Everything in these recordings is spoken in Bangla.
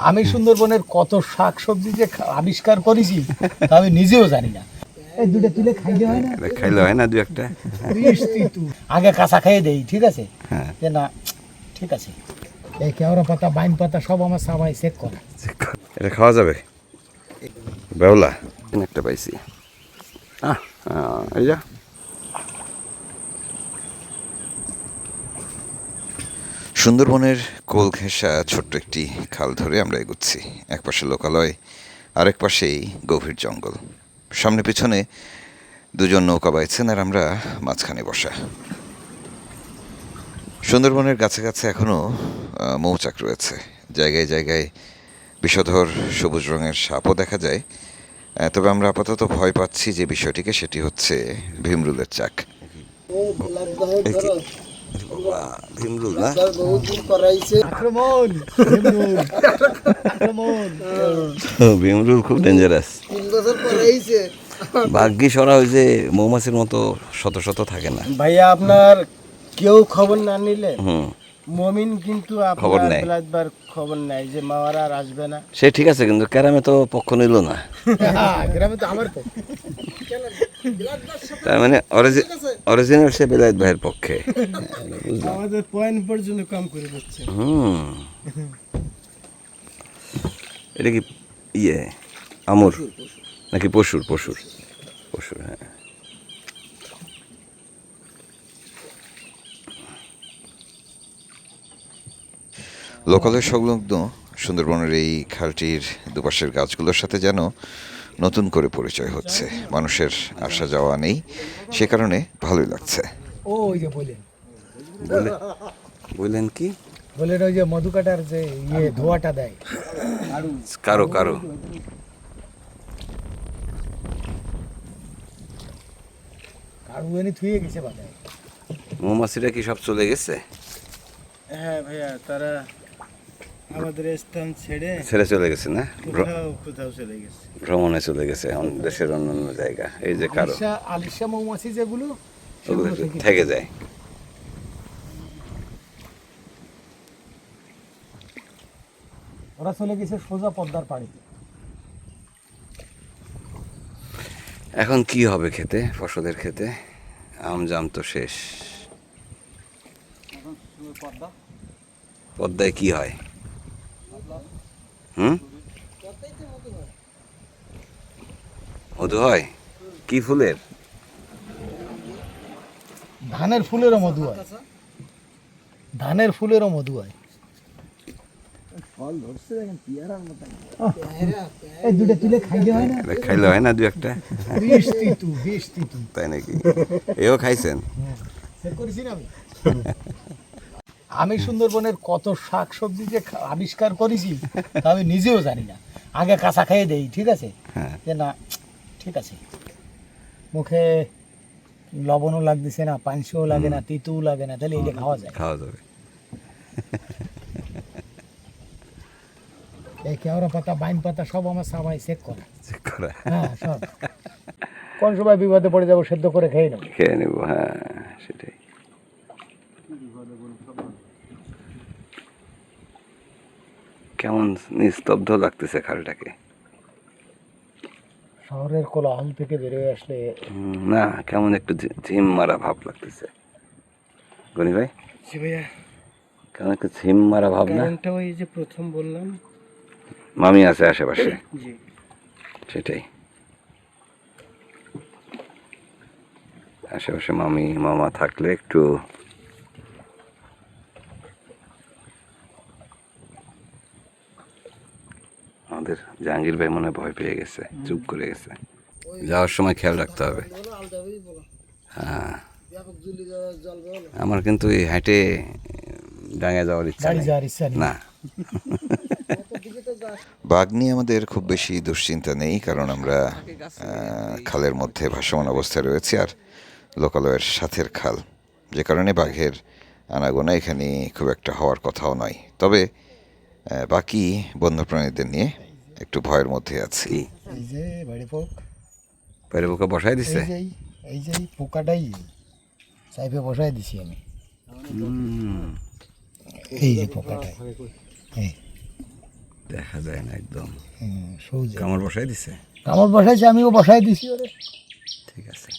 আমি সুন্দরবনের কত শাক সবজি যে আবিষ্কার করেছি তা আমি নিজেও জানি না। এই দুটো তুলে খাইলে হয় না? খাইলে হয় না দু একটা? আগে কাঁচা খেয়ে দেই, ঠিক আছে? হ্যাঁ, যে না, ঠিক আছে। এই কেওড়া পাতা, বাইন পাতা সব আমার সবাই চেক করা। এটা খাওয়া যাবে? বেওলা একটা পাইছি। এই যা, সুন্দরবনের কোল ঘেঁষা ছোট্ট একটি খাল ধরে আমরা এগুচ্ছি। এক পাশে লোকালয়, আরেক পাশেই গভীর জঙ্গল। সামনে পিছনে দুজন নৌকা বাইছেন আর আমরা মাঝখানে বসা। সুন্দরবনের গাছে গাছে এখনও মৌচাক রয়েছে, জায়গায় জায়গায় বিষধর সবুজ রঙের সাপও দেখা যায়। তবে আমরা আপাতত ভয় পাচ্ছি যে বিষয়টিকে, সেটি হচ্ছে ভীমরুলের চাক। ভীমরুল না? ভীমরুল খুব ডেঞ্জারাস। ভাগ্যি সরা হয়েছে, মৌমাছির মতো শত শত থাকে না ভাইয়া। আপনার কেউ খবর না নিলে মমিন কিন্তু খবর আপনার নেয়। ব্লাডবার খবর নেয় যে মাওয়ারা আর আসবে না। সে ঠিক আছে, কিন্তু ক্যারামে তো পক্ষ নিল না। গ্রামে তো আমার পক্ষ। তার মানে অরিজিনাল সে বেলায়েত ভাইয়ের পক্ষে। আমাদের পয়েন্ট পর্যন্ত কম করে দিচ্ছে। এটা কি ইয়ে আমুর নাকি পশুর? পশুর, পশুর, হ্যাঁ। লোকালয় সংলগ্ন সুন্দরবনের এই খালটির দুপাশের গাছগুলোর সাথে যেন নতুন করে পরিচয় হচ্ছে। মানুষের আসা যাওয়া নেই, সে কারণে ভালোই লাগছে। ও ওই যে বলেন বললেন কি? বলেন ওই যে মধু কাটার যে ইয়ে ধোয়াটা দেয় কারো কারো কারু এনে থুয়ে গেছে বাজায়। মৌমাছিরা কি সব চলে গেছে? হ্যাঁ ভাইয়া, তারা আমাদের স্থান ছেড়ে ছেড়ে চলে গেছে না? কোথাও চলে গেছে, ভ্রমণে চলে গেছে দেশের অন্যান্য জায়গা। এই যে কারো আলিশা মৌমাছি যেগুলো ওগুলো থেকে যায়। ওরা চলে গেছে সোজা পদ্মার পাড়িতে। এখন কি হবে খেতে, ফসলের খেতে? আম জাম তো শেষ। পদ্মায় কি হয়? মধু হয়? কি ফুলের? ধানের ফুলেরও মধু হয়। ধানের ফুলেরও মধু হয়। এই দুটো তুলে খাইলে হয় না? খাইলে হয় না দু একটা? বেশ তিতু। তাই নাকি? এও খাইছেন? আমি সুন্দরবনের কত শাক সবজি যে আবিষ্কার করেছি তা আমি নিজেও জানি না। আগে কাঁচা খেয়ে দেই, ঠিক আছে? যে না, ঠিক আছে। মুখে লবণও লাগতেছে না, পানসিও লাগে না, তিতুও লাগে না, তাহলে এটা খাওয়া যায়। খাওয়া যাবে। এই কেওড়া পাতা, বাইন পাতা সব আমার সবাই চেক করা। চেক করা? হ্যাঁ, সব। কোন সময় বিপদে পড়ে যাবো সেদ্ধ করে খেয়ে নেবো। খেয়ে নেব, হ্যাঁ সেটাই। কেমন নিস্তব্ধ লাগতেছে খালটাকে। শহরের কোলাহল থেকে বেরোয় আসলে না, কেমন একটু ঝিম মারা ভাব লাগতেছে। গনি ভাই, ভাইয়া কেমন একটু ঝিম মারা ভাব না? ওই যে প্রথম বললাম মামি আছে আশেপাশে, জি, সেটাই। আশেপাশে মামি মামা থাকলে একটু আমাদের জাহাঙ্গীর ভাই মনে ভয় পেয়ে গেছে, চুপ করে গেছে। যাওয়ার সময় খেয়াল রাখতে হবে। হ্যাঁ, আমার কিন্তু এই হাইটে ডাঙে যাওয়ার ইচ্ছা না। বাঘ নিয়ে আমাদের খুব বেশি দুশ্চিন্তা নেই, কারণ আমরা খালের মধ্যে ভাসমান অবস্থায় রয়েছি আর লোকালয়ের সাথের খাল, যে কারণে বাঘের আনাগোনা এখানে খুব একটা হওয়ার কথাও নয়। তবে বাকি বন্যপ্রাণীদের নিয়ে একটু ভয়ের মধ্যে আছি। এই যে বাইরে পোকা বসাই দিছে, এই যে পোকাটাই সাইফে বসাই দিছি আমি। এই যে পোকাটা, দেখা যায় না একদম। সৌজে কামড় বসাই দিছে। কামড় বসাইছে, আমিও বসাই দিছি ওরে। ঠিক আছে।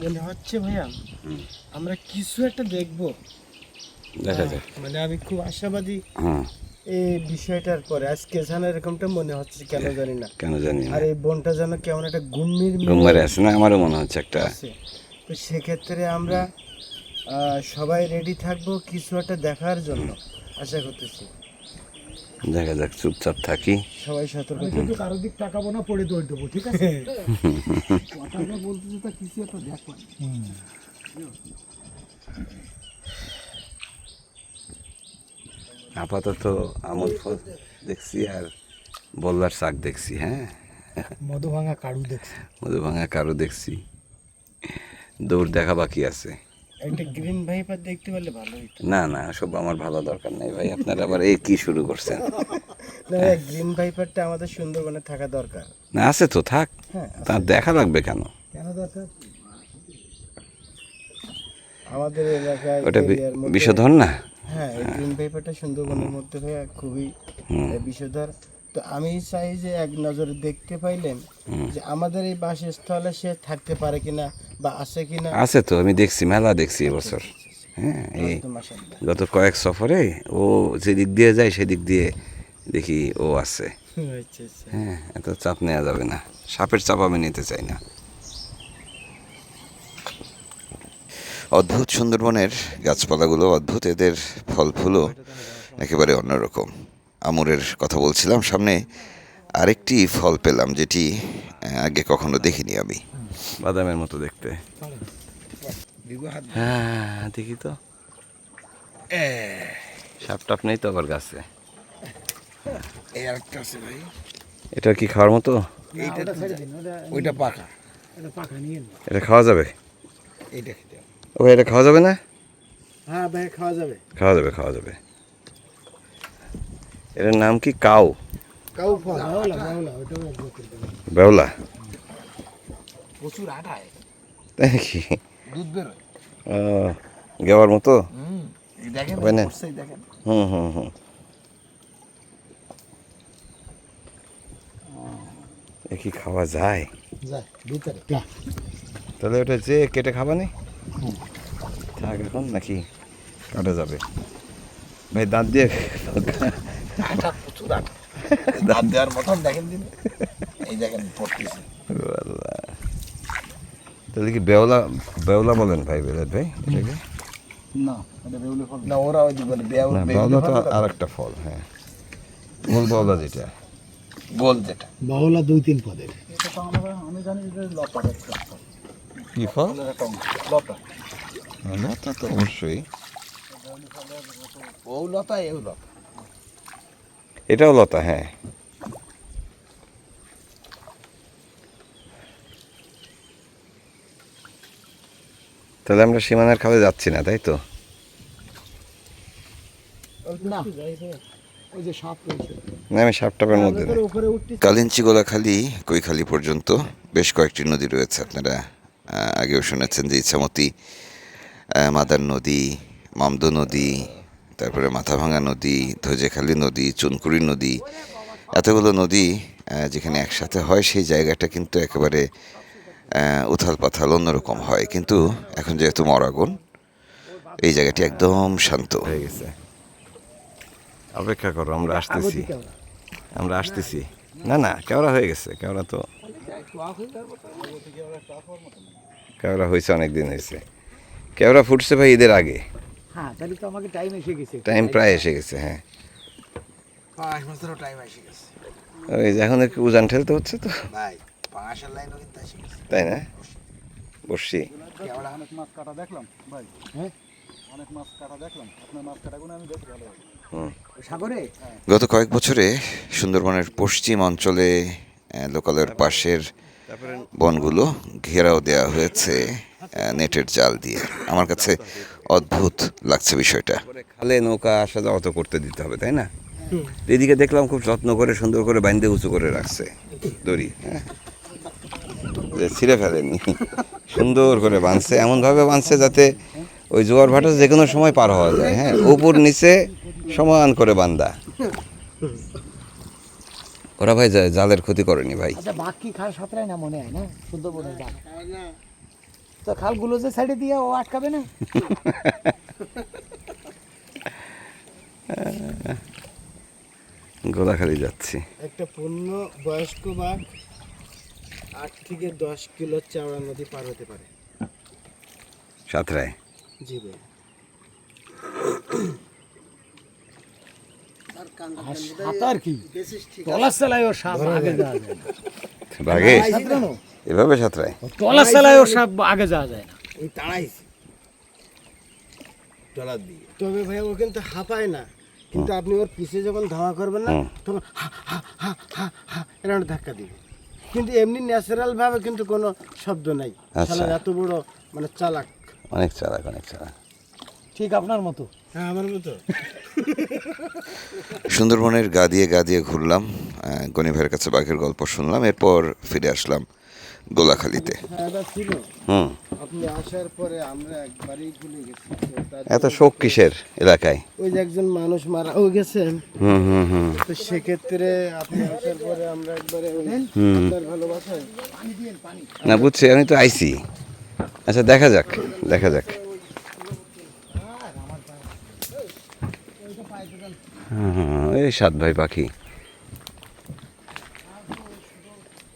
মনে হচ্ছে ভাইয়া আমরা কিছু একটা দেখবো। দেখা যাক। মানে আমি খুব আশাবাদী হ্যাঁ, এই বিষয়টার পরে। আজকে যেন এরকমটা মনে হচ্ছে, কেন জানি না। কেন জানি না। আর এই বনটা যেন কেমন একটা গুম্মির ঘুমারে আছে না, আমারও মনে হচ্ছে একটা। আছে। তো সেক্ষেত্রে আমরা সবাই রেডি থাকবো কিছু একটা দেখার জন্য, আশা করতেছি। দেখা যাক, চুপচাপ থাকি। সবাই সতর্ক আমি কিন্তু কারোর দিক তাকাবো না, পড়ে দৌড় দেবো, ঠিক আছে? কথাটা বলতেছে তা কিছু একটা দেখো। আপাতত আমল ফল দেখছি আর বল্লার শাক দেখছি। হ্যাঁ, মধু ভাঙা কাড়ু দেখছি। মধুভাঙা কারো দেখছি। দৌড় দেখা বাকি আছে। একটা গ্রিন ভাইপার দেখতে পারলে ভালো হইতো। না না, সব আমার ভালো দরকার নেই ভাই, আপনারা আবার এই কি শুরু করছেন? না, গ্রিন ভাইপারটা আমাদের সুন্দরবনে থাকা দরকার। না, আছে তো, থাক। হ্যাঁ, তা দেখা লাগবে কেন? কেন দরকার? আমাদের এলাকায় ওটা এরিয়ার মধ্যে- বিষধর না? হ্যাঁ, এই গ্রিন পেপারটা সুন্দরবনের মধ্যে ভাইয়া খুবই বিষধর। তো আমি চাই যে এক নজরে দেখতে পাইলেন যে আমাদের এই বাসস্থলে সে থাকতে পারে কিনা বা আছে কিনা। আছে তো, আমি দেখছি, মেলা দেখছি এবছর। হ্যাঁ, এই তো মাশাআল্লাহ। গত কয়েক সফরে ও যেদিক দিয়ে যায় সেদিক দিয়ে দেখি ও আছে। আচ্ছা আচ্ছা। হ্যাঁ, এত চাপ নেওয়া যাবে না, সাপের চাপ আমি নিতে চাই না। অদ্ভুত সুন্দরবনের গাছপালাগুলো অদ্ভুত, এদের ফল ফুলও একেবারে অন্যরকম। আমুরের কথা বলছিলাম, সামনে আরেকটি ফল পেলাম যেটি আগে কখনো দেখিনি আমি। বাদামের মতো দেখতে। হ্যাঁ, দেখি তো। সাপ টাপ নেই তো আবার গাছে? এই আরেকটা আছে ভাই। এটা কি খাওয়ার মতো? এইটা ছেড়ে দিন, ওইটা পাকা। এটা পাখা নিয়ে নিন। এটা খাওয়া যাবে? এইটা খেতে হবে। ও, এটা খাওয়া যাবে না? হ্যাঁ ভাই, খাওয়া যাবে। খাওয়া যাবে, খাওয়া যাবে। এটার নাম কি? কাউ? কাউ ফল। বাউলা বাউলা, ওইটাও একদম করতে হবে। বেওলা? প্রচুর আটায় তাই নাকি? দুধ বেরোয়। ও, গেওয়ার মতো? এই দেখেন, হবে না? করছেই দেখেন। হুম হুম হুম। এ কি খাওয়া যায়? যায় ভিতরে। তাহলে ওটা যে কেটে খাবা নি? থাক এখন নাকি কাটা যাবে? ভাই দাঁত দিয়ে আটা প্রচুর আটা। দাঁত দেওয়ার মতন দেখেন দিন। এই দেখেন পড়তেছে। আল্লাহ। তাহলে কি বেওলা, বেওলা বলেন ভাই, বেলাত ভাই এটাকে? না, এটা বেউলি ফল না, ওরা ওই বলে না, বেওলা তো আর একটা ফল। হ্যাঁ, গোল বেওলা যেটা। গোল যেটা বাউলা 2-3 পদের। এটা তো আমি জানি যে লতা। কি ফল? লতা। লতা তো অবশ্যই। ও লতা, এও লতা। এটাও লতা, হ্যাঁ। তাহলে আমরা সীমানার খালে যাচ্ছি না, তাই তো? না, ওই যে সাপ রয়েছে। না, আমি সাপটাপের মধ্যে নেই। উপরে উঠতে কালিঞ্চি গোলাখালী কৈখালী পর্যন্ত বেশ কয়েকটি নদী রয়েছে। আপনারা আগেও শুনেছেন যে ইছামতি, মাদার নদী, মামদো নদী, তারপরে মাথাভাঙা নদী, ধৈজেখালী নদী, চুনকুড়ি নদী, এতগুলো নদী যেখানে একসাথে হয় সেই জায়গাটা কিন্তু একেবারে উথাল পাথাল অন্যরকম হয়। কিন্তু এখন যেহেতু মরাগুন, এই জায়গাটি একদম শান্ত। হয়ে গেছে, অপেক্ষা করো, আমরা আসতেছি, আমরা আসতেছি। না না, কেওড়া হয়ে গেছে, কেওড়া তো, কেওড়া হয়েছে, অনেক দিন হয়েছে। কেওড়া ফুটছে ভাই ঈদের আগে। হ্যাঁ, তাহলে তো আমাকে টাইম এসে গেছে। টাইম প্রায় এসে গেছে। হ্যাঁ, 5 বছরের টাইম এসে গেছে ওই যে এখন একটু উজান ঠেলতে হচ্ছে তো, ভাই। 5-এর লাইনও কিন্তু এসে গেছে। তাই না? বসছি। কেওড়া অনেক মাছ কাটা দেখলাম ভাই। হ্যাঁ, অনেক মাছ কাটা দেখলাম। আপনার মাছ কাটাগুলো আমি দেখি ভালো। হুম। সাগরে গত কয়েক বছরে সুন্দরবনের পশ্চিম অঞ্চলে লোকালয়ের পাশের বনগুলো ঘেরাও দেওয়া হয়েছে নেটের জাল দিয়ে। আমার কাছে অদ্ভুত লাগছে বিষয়টা। খালে নৌকা আসা যাওয়া তো করতে দিতে হবে, তাই না? এদিকে দেখলাম খুব যত্ন করে সুন্দর করে বাইন্দে উঁচু করে রাখছে দড়ি, হ্যাঁ, যে ছিঁড়ে ফেলেনি, সুন্দর করে বাঁধছে, এমনভাবে বাঁধছে যাতে ওই জোয়ার ভাটা যে কোনো সময় পার হওয়া যায়। হ্যাঁ, উপর নিচে সমান করে বান্ধা। ওরা ভাই জালের ক্ষতি করেনি ভাই। আচ্ছা বাঘ কি খাল সাঁতরায় না মনে হয় না সুন্দরবনের বাঘ? তো খালগুলো যে সাইডে দিয়ে ও আটকাবে না? গোলাখালি যাচ্ছি। একটা পূর্ণ বয়স্ক বাঘ 8 থেকে 10 কিলো চওড়া নদী পার হতে পারে। সাঁতরায় জি ভাই। আর সাঁতার কি তলার চালায় ও সাপ আগে যাওয়া যায় না। বাঘে সাঁতরানো এভাবে সাঁতরায়? তলার চালায় ও সাপ আগে যাওয়া যায় না। এই তাড়াইছি টলার দিয়ে। তবে ভাই ও কিন্তু হাঁপায় না, কিন্তু আপনি ওর পিছে যখন ধাওয়া করবেন না তখন হা হা হা হা হা এরকম ধাক্কা দিবে, কিন্তু এমনি ন্যাচারাল ভাবে কিন্তু কোনো শব্দ নাই। আচ্ছা। শালা এত বড় মানে চালাক। অনেক চালাক, অনেক চালাক। ঠিক আপনার মতো। হ্যাঁ আমার মতো। সুন্দরবনের গা দিয়ে ঘুরলাম, গনি ভাইয়ের কাছে বাঘের গল্প শুনলাম, এরপর ফিরে আসলাম গোলাখালিতে। হ্যাঁ এটা ছিল, হুম, আপনি আসার পরে আমরা একবারই ভুলে গেছি। তো তার এত শোক কিসের এলাকায়? ওই যে একজন মানুষ মারাও গেছেন, হুম হুম হুম। তো সেক্ষেত্রে আপনি আসার পরে আমরা একবারে ওই আপনার ভালোবাসায় না বুঝছি, আমি তো আইছি। আচ্ছা দেখা যাক, দেখা যাক। এই 7 ভাই পাখি।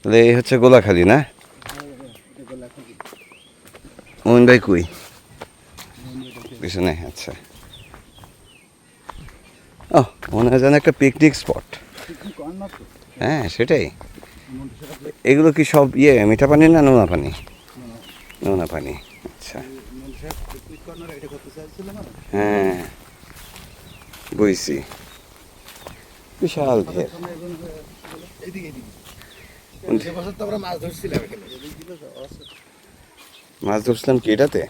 তাহলে এই হচ্ছে গোলাখালি না? মোহন ভাই কই? পিছনে, আচ্ছা। ও মনে হয় যেন একটা পিকনিক স্পট। হ্যাঁ সেটাই। এগুলো কি সব মিঠা পানি না নোনা পানি? নোনা পানি, আচ্ছা। হ্যাঁ বুঝছি, বিশাল ঘের। মাছ ধরছিলাম কি এটাতে?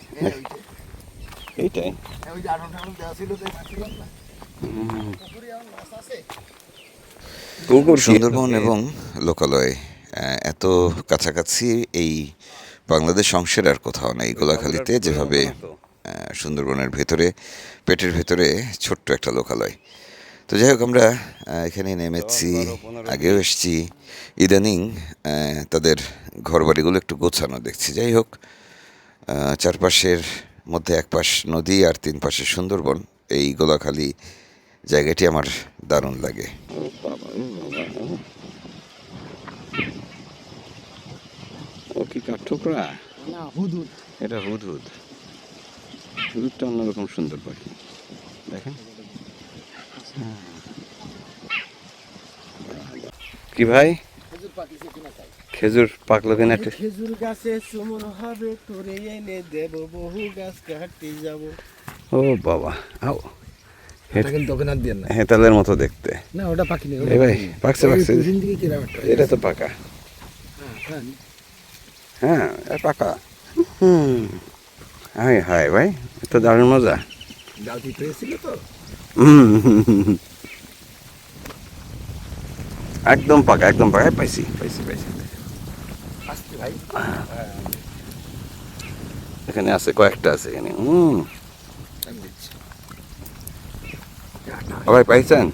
এইটাই। পুকুর কি? সুন্দরবন এবং লোকালয় এত কাছাকাছি এই বাংলাদেশ অংশের আর কোথাও নেই। গোলাখালিতে যেভাবে সুন্দরবনের ভেতরে, পেটের ভেতরে ছোট্ট একটা লোকালয়। তো যাই হোক, আমরা এখানে নেমেছি, আগেও এসেছি। ইদানিং তাদের ঘরবাড়িগুলো একটু গোছানো দেখছি। যাই হোক, চারপাশের মধ্যে এক পাশ নদী আর 3 পাশে সুন্দরবন। এই গোলাখালি জায়গাটি আমার দারুণ লাগে। ও কি কাঠঠোকরা? না হুদুদ। এটা হুদহুদ। হুদুদটা অন্যরকম সুন্দর পাখি, দেখেন। কি ভাই, খেজুর পাকলো কিনা? খেজুর গাছে চুমুর হবে, তোরে এনে দেব, বহু গাছ কাটতে যাব। ও বাবা, আও এটা কিন্তু ওকে না দিয়ে না। হেতালের মতো দেখতে। না ওটা পাখি নেই। এই ভাই পাকছে, পাকছে। জিন্দিগি কিরা একটা। এটা তো পাকা। হ্যাঁ এটা পাকা। হাই হাই ভাই, এত দারুণ মজা। গালতি পেয়েছিল তো। একদম পাকা, একদম পাকা। পাইছি পাইছি পাইছি। আসছে ভাই। এখানে আছে, কয়েকটা আছে এখানে। ভাই পাইছেন?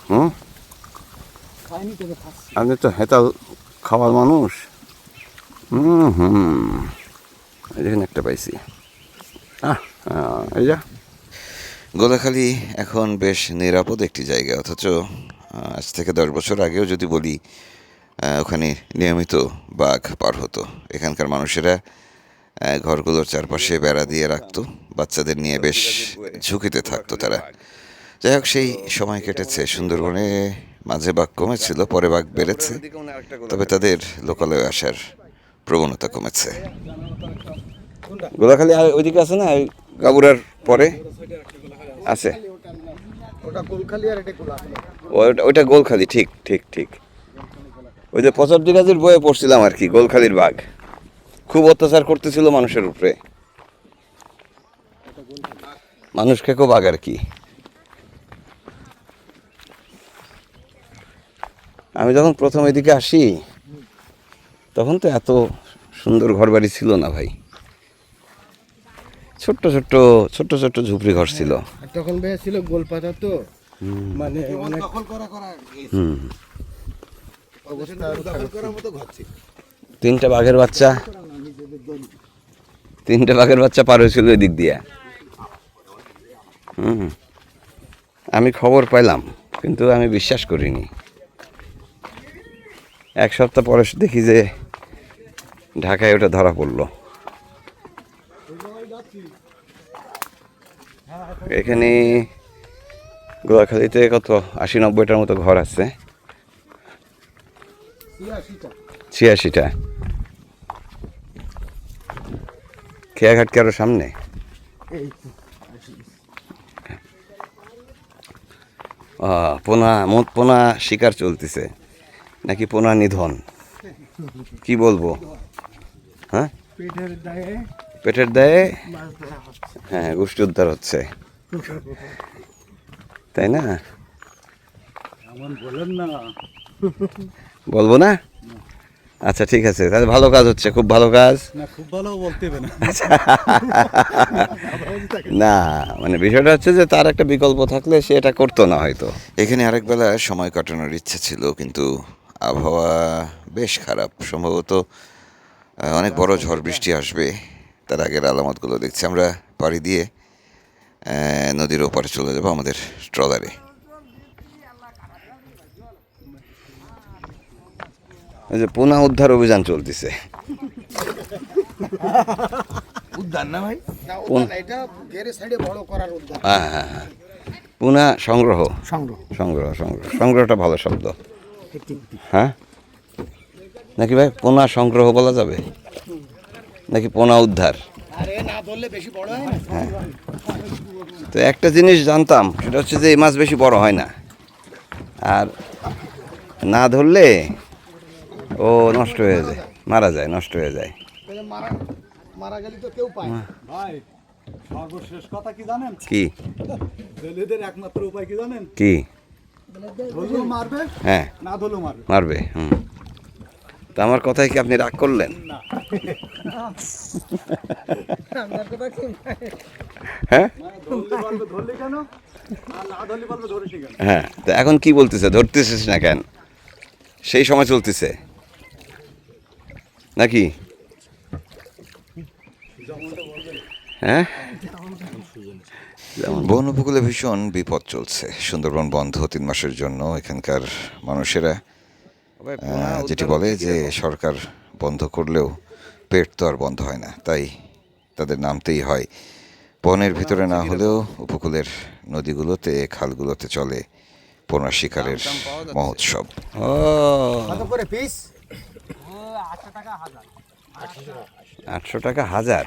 হুম, খাইনি তবে খাচ্ছি। আপনি তো হেতাল খাওয়ার মানুষ। এখানে একটা পাইছি। এই যা। গোলাখালি এখন বেশ নিরাপদ একটি জায়গা, অথচ আজ থেকে 10 বছর আগেও যদি বলি, ওখানে নিয়মিত বাঘ পার হতো। এখানকার মানুষেরা ঘরগুলোর চারপাশে বেড়া দিয়ে রাখতো, বাচ্চাদের নিয়ে বেশ ঝুঁকিতে থাকতো তারা। যাই হোক, সেই সময় কেটেছে। সুন্দরবনে মাঝে বাঘ কমেছিল, পরে বাঘ বেড়েছে, তবে তাদের লোকালয়ে আসার প্রবণতা কমেছে। গোলাখালি আর ওইদিকে আছে না, ওই গাবুরার পরে আছে। ওটা গোলখালি আর এটা গোলাখালি। ওইটা গোলখালি, ঠিক ঠিক ঠিক। ওই যে 75 গাছের বয়ে পড়ছিলাম আর কি, গোলখালির বাঘ খুব অত্যাচার করতেছিল মানুষের উপরে। মানুষ খেকো বাঘ আর কি। আমি যখন প্রথম এদিকে আসি তখন তো এত সুন্দর ঘরবাড়ি ছিল না ভাই, ছোট্ট ছোট্ট ছোট্ট ছোট্ট ঝুপড়ি ঘর ছিল। আর তখন ভাইয়া ছিল গোলপাতা তো, মানে অনেক হুম, অবস্থা আরো খারাপ ছিল। তিনটা বাঘের বাচ্চা পার হয়েছিল এদিক দিয়ে। হুম, আমি খবর পাইলাম কিন্তু আমি বিশ্বাস করিনি। এক সপ্তাহ পরে দেখি যে ঢাকায় ওটা ধরা পড়লো। এখানে গোয়াখালীতে কত 80-90টার মতো ঘর আছে, 86টা। খেয়াঘাট কি আরো সামনে? পোনা শিকার চলতেছে নাকি পোনা নিধন, কি বলবো? হ্যাঁ, পেটের দায়ে হ্যাঁ গোষ্ঠী উদ্ধার হচ্ছে, তাই না? বলবো না? আচ্ছা ঠিক আছে, তাহলে ভালো কাজ হচ্ছে, খুব ভালো কাজ। খুব ভালো বলতে হবে না। না মানে বিষয়টা হচ্ছে যে তার একটা বিকল্প থাকলে সে এটা করতো না হয়তো। এখানে আরেক বেলা সময় কাটানোর ইচ্ছে ছিল, কিন্তু আবহাওয়া বেশ খারাপ। সম্ভবত অনেক বড় ঝড় বৃষ্টি আসবে, তার আগের আলামতগুলো দেখছি। আমরা পাড়ি দিয়ে নদীর ওপারে চলে যাবো আমাদের ট্রলারে। এই যে পোনা উদ্ধার অভিযান চলতেছে। উদ্যান না ভাই, এটা ঘেরে সাইডে বড় করার উদ্যান। হ্যাঁ হ্যাঁ হ্যাঁ, পোনা সংগ্রহ সংগ্রহ সংগ্রহ সংগ্রহ সংগ্রহটা ভালো শব্দ। হ্যাঁ নাকি ভাই পোনা সংগ্রহ বলা যাবে নাকি পোনা উদ্ধার? আরে না ধরলে বেশি বড় হয় না। হ্যাঁ, তো একটা জিনিস জানতাম, সেটা হচ্ছে যে এই মাছ বেশি বড় হয় না, আর না ধরলে ও নষ্ট হয়ে যায়, মারা যায়, নষ্ট হয়ে যায়। মারা গেলে তো কেউ পায় না ভাই। সর্বশেষ কথা কি জানেন? কি জেলেদের একমাত্র উপায় কি জানেন? কি? ধরলেও মারবে, হ্যাঁ না ধরলেও মারবে। মারবে। হুম, তা আমার কথায় কি আপনি রাগ করলেন? হ্যাঁ ধরলে কেন আর না ধরলে বলবে ধরেছি কেন? হ্যাঁ, তা এখন কি বলতেছে, ধরতেছিস না কেন? সেই সময় চলতেছে নাকি? হ্যাঁ, বন উপকূলে ভীষণ বিপদ চলছে। সুন্দরবন বন্ধ 3 মাসের জন্য। এখানকার মানুষেরা যেটি বলে যে সরকার বন্ধ করলেও পেট তো আর বন্ধ হয় না, তাই তাদের নামতেই হয়। বনের ভিতরে না হলেও উপকূলের নদীগুলোতে, খালগুলোতে চলে পোনা শিকারের মহোৎসব। ও কত করে পিস? 800 টাকা হাজার,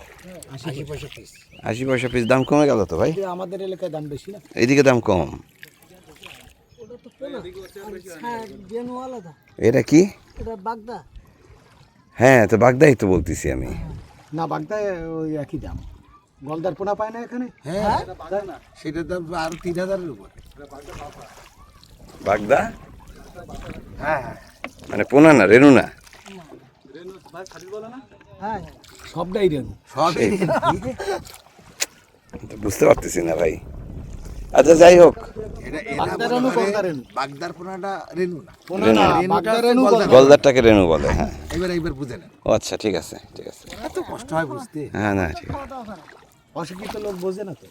80 পয়সা পিস। 80 পয়সা পিস। দাম কমে গেল তো ভাই, আমাদের এলাকায় দাম বেশি না। এইদিকে দাম কম। এটা কি? হ্যাঁ, তো বাগদাই তো বলতেছি আমি। না বাগদায় ওই একই দাম। গলদার পোনা পায় না এখানে? হ্যাঁ, সেটার দাম আরো 3000-এর উপর। বাগদা হ্যাঁ হ্যাঁ, মানে পোনা না, রেনু না? হ্যাঁ সবটাই রেনু। সেই তো বুঝতে পারতেছি না ভাই। আচ্ছা যাই হোক, বাগদা রেনু, গলদা রেনু। বাগদার পোনাটা রেনু না, পোনা না, বাগদা রেনু, গলদা। গলদারটাকে রেনু বলে। হ্যাঁ, এবার বুঝে নেন। ও আচ্ছা, ঠিক আছে ঠিক আছে। এত কষ্ট হয় বুঝতে। হ্যাঁ না ঠিক আছে। অশিক্ষিত লোক বোঝে না তো।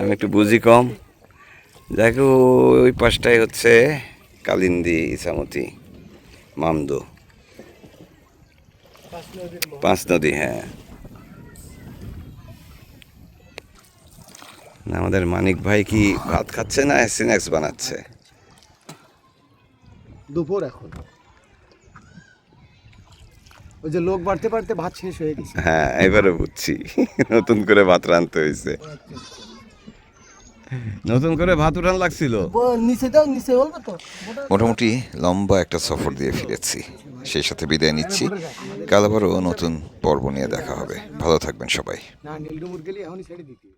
আমি একটু বুঝি কম। দেখো ওই পাশটাই হচ্ছে কালিন্দী, ইছামতি, মামদো, 5 নদী। হ্যাঁ, না আমাদের মানিক ভাই কি ভাত খাচ্ছে না স্ন্যাক্স বানাচ্ছে? দুপুর এখন। ওই যে লোক বাড়তে বাড়তে ভাত শেষ হয়ে গেছে। হ্যাঁ, এবারে বুঝছি, নতুন করে ভাত রাঁধতে হয়েছে, নতুন করে ভাত উঠান লাগছিল। নিচে দাও, নিচে বলবো তো। মোটামুটি লম্বা একটা সফর দিয়ে ফিরেছি। সেই সাথে বিদায় নিচ্ছি। কাল আবারও নতুন পর্ব নিয়ে দেখা হবে। ভালো থাকবেন সবাই। না নীলডুমুর গেলে এখনই ছেড়ে দিতে